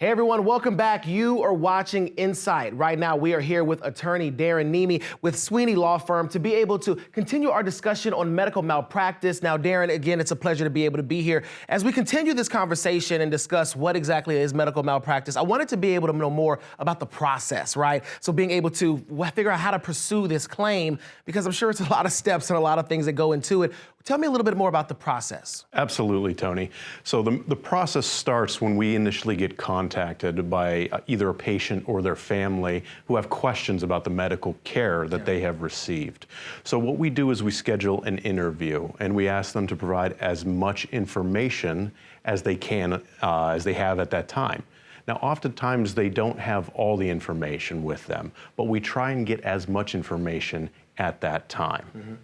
Hey everyone, welcome back. You are watching Insight. Right now we are here with attorney Daren Niemi with Sweeney Law Firm to be able to continue our discussion on medical malpractice. Now Daren, again, it's a pleasure to be able to be here. As we continue this conversation and discuss what exactly is medical malpractice, I wanted to be able to know more about the process, right? So being able to figure out how to pursue this claim, because I'm sure it's a lot of steps and a lot of things that go into it. Tell me a little bit more about the process. Absolutely, Tony. So the process starts when we initially get contacted by either a patient or their family who have questions about the medical care that they have received. So what we do is we schedule an interview and we ask them to provide as much information as they can, as they have at that time. Now, oftentimes they don't have all the information with them, but we try and get as much information at that time. Mm-hmm.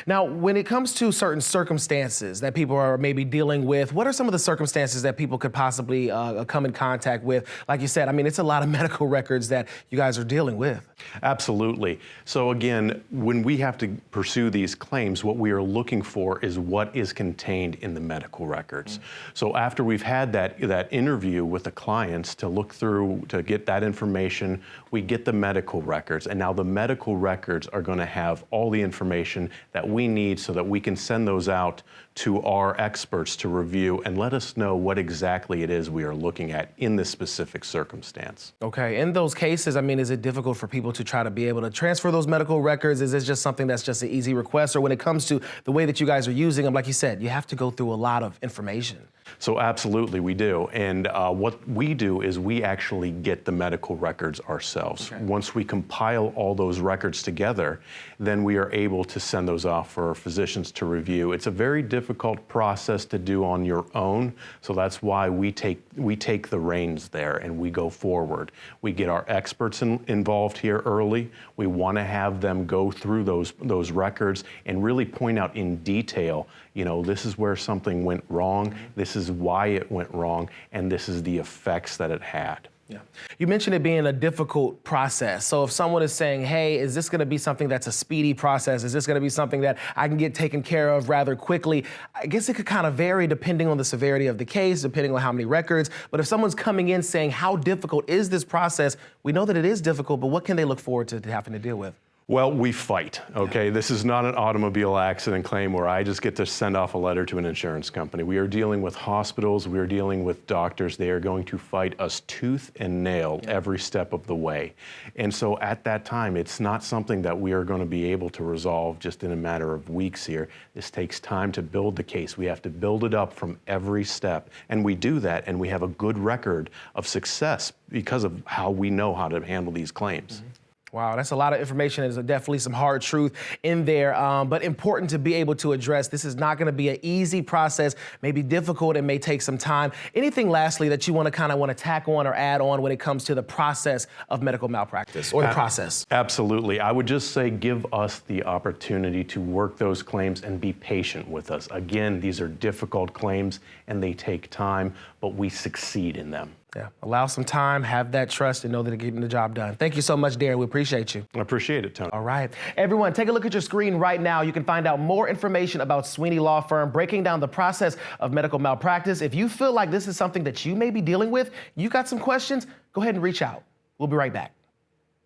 Now, when it comes to certain circumstances that people are maybe dealing with, what are some of the circumstances that people could possibly come in contact with? Like you said, I mean, it's a lot of medical records that you guys are dealing with. Absolutely. So again, when we have to pursue these claims, what we are looking for is what is contained in the medical records. Mm-hmm. So after we've had that interview with the clients to look through, to get that information, we get the medical records. And now the medical records are going to have all the information that we need so that we can send those out to our experts to review and let us know what exactly it is we are looking at in this specific circumstance. Okay, in those cases, I mean, is it difficult for people to try to be able to transfer those medical records? Is this just something that's just an easy request? Or when it comes to the way that you guys are using them, like you said, you have to go through a lot of information. So absolutely, we do. And what we do is we actually get the medical records ourselves. Okay. Once we compile all those records together, then we are able to send those off for physicians to review. It's a very difficult process to do on your own, so that's why we take the reins there and we go forward. We get our experts involved here early. We want to have them go through those records and really point out in detail, you know, this is where something went wrong, this is why it went wrong, and this is the effects that it had. Yeah. You mentioned it being a difficult process. So if someone is saying, hey, is this going to be something that's a speedy process? Is this going to be something that I can get taken care of rather quickly? I guess it could kind of vary depending on the severity of the case, depending on how many records. But if someone's coming in saying, how difficult is this process? We know that it is difficult, but what can they look forward to having to deal with? Well, we fight, okay? Yeah. This is not an automobile accident claim where I just get to send off a letter to an insurance company. We are dealing with hospitals, we are dealing with doctors. They are going to fight us tooth and nail every step of the way. And so at that time, it's not something that we are going to be able to resolve just in a matter of weeks here. This takes time to build the case. We have to build it up from every step. And we do that, and we have a good record of success because of how we know how to handle these claims. Mm-hmm. Wow, that's a lot of information. There's definitely some hard truth in there, but important to be able to address. This is not going to be an easy process, maybe difficult, and may take some time. Anything lastly that you want to tack on or add on when it comes to the process of medical malpractice or the process? Absolutely. I would just say give us the opportunity to work those claims and be patient with us. Again, these are difficult claims and they take time, but we succeed in them. Yeah, allow some time, have that trust, and know that they're getting the job done. Thank you so much, Daren. We appreciate you. I appreciate it, Tony. All right. Everyone, take a look at your screen right now. You can find out more information about Sweeney Law Firm, breaking down the process of medical malpractice. If you feel like this is something that you may be dealing with, you got some questions, go ahead and reach out. We'll be right back.